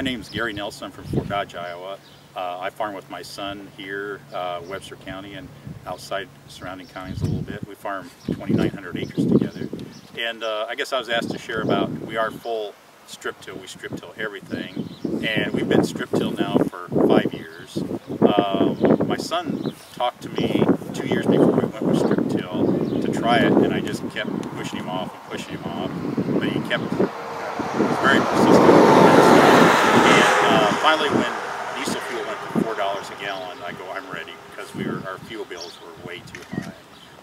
My name is Gary Nelson. I'm from Fort Dodge, Iowa. I farm with my son here, Webster County, and outside surrounding counties a little bit. We farm 2,900 acres together. And I guess I was asked to share about, we are full strip till. We strip till everything. And we've been strip till now for 5 years. My son talked to me 2 years before we went with strip till to try it, and I just kept pushing him off and pushing him off. But he kept, was very persistent. And finally, when diesel fuel went to $4 a gallon, I go, I'm ready, because our fuel bills were way too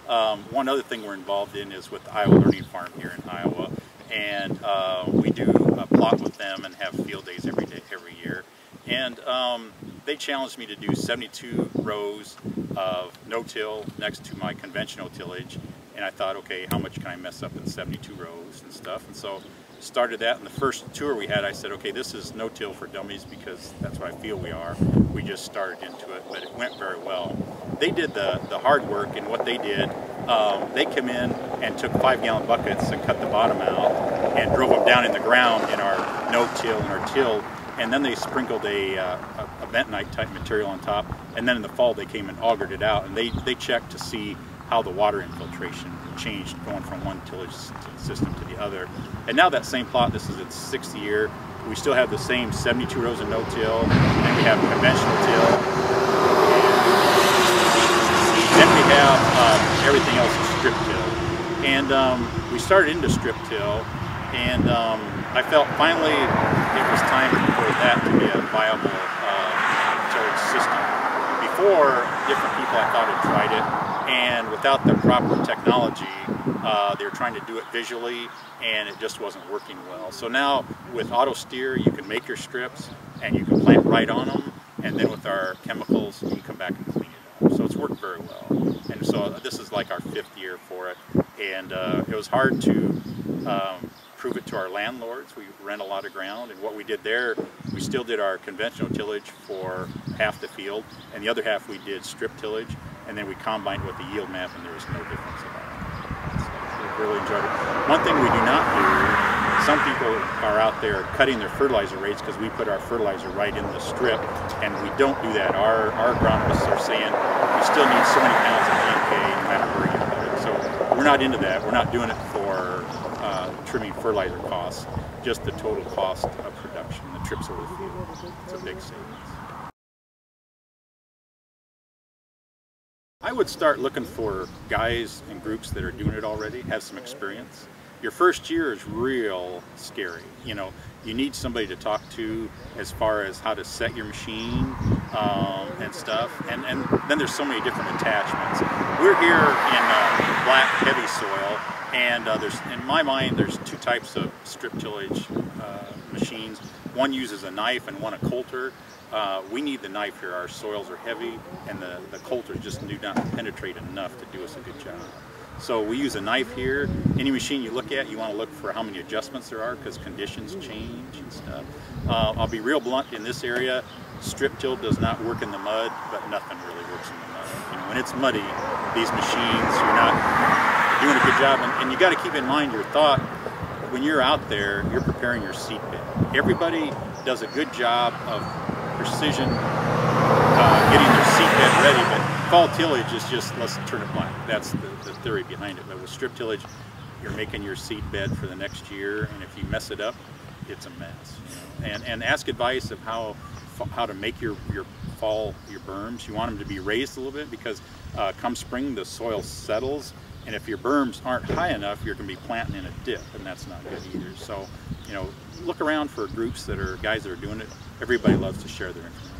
high. One other thing we're involved in is with the Iowa Learning Farm here in Iowa, and we do plot with them and have field days every year. And they challenged me to do 72 rows of no-till next to my conventional tillage, and I thought, okay, how much can I mess up in 72 rows and stuff? And so started that. In the first tour we had, I said, okay, this is no-till for dummies, because that's what I feel we are. We just started into it, but it went very well. They did the hard work, and what they did, they came in and took 5-gallon buckets and cut the bottom out and drove them down in the ground in our no-till and our till, and then they sprinkled a bentonite type material on top, and then in the fall they came and augered it out, and they checked to see how the water infiltration changed going from one tillage system to the other. And now that same plot, this is its 6th year, we still have the same 72 rows of no-till, and we have conventional till, and then we have everything else is strip till. And we started into strip till, and I felt finally it was time for that to be a viable tillage system. Before, different people I thought had tried it, and without the proper technology, they were trying to do it visually, and it just wasn't working well. So now with auto steer, you can make your strips and you can plant right on them, and then with our chemicals, you can come back and clean it up. So it's worked very well. And so this is like our 5th year for it, and it was hard to prove it to our landlords. We rent a lot of ground, and what we did there, we still did our conventional tillage for half the field, and the other half we did strip tillage, and then we combined with the yield map, and there was no difference at all. So we really enjoyed it. One thing we do not do, some people are out there cutting their fertilizer rates because we put our fertilizer right in the strip, and we don't do that. Our agronomists are saying you still need so many pounds of NPK no matter where you put it. So we're not into that. We're not doing it for trimming fertilizer costs, just the total cost of production, the trips over the field. It's a big savings. I would start looking for guys and groups that are doing it already, have some experience. Your first year is real scary. You know, you need somebody to talk to as far as how to set your machine and stuff. And then there's so many different attachments. We're here in black heavy soil, and in my mind, there's 2 types of strip tillage machines. One uses a knife and one a coulter. We need the knife here. Our soils are heavy, and the coulters just do not penetrate enough to do us a good job. So we use a knife here. Any machine you look at, you want to look for how many adjustments there are, because conditions change and stuff. I'll be real blunt in this area. Strip till does not work in the mud, but nothing really works in the mud. You know, when it's muddy, these machines, you're not doing a good job. And you got to keep in mind your thought. When you're out there, you're preparing your seed bed. Everybody does a good job of precision getting their seed bed ready, but fall tillage is just, let's turn it black. That's the theory behind it. But with strip tillage, you're making your seed bed for the next year, and if you mess it up, it's a mess. You know? And ask advice of how to make your berms. You want them to be raised a little bit, because come spring the soil settles, and if your berms aren't high enough, you're going to be planting in a dip, and that's not good either. So, you know, look around for groups that are guys that are doing it. Everybody loves to share their information.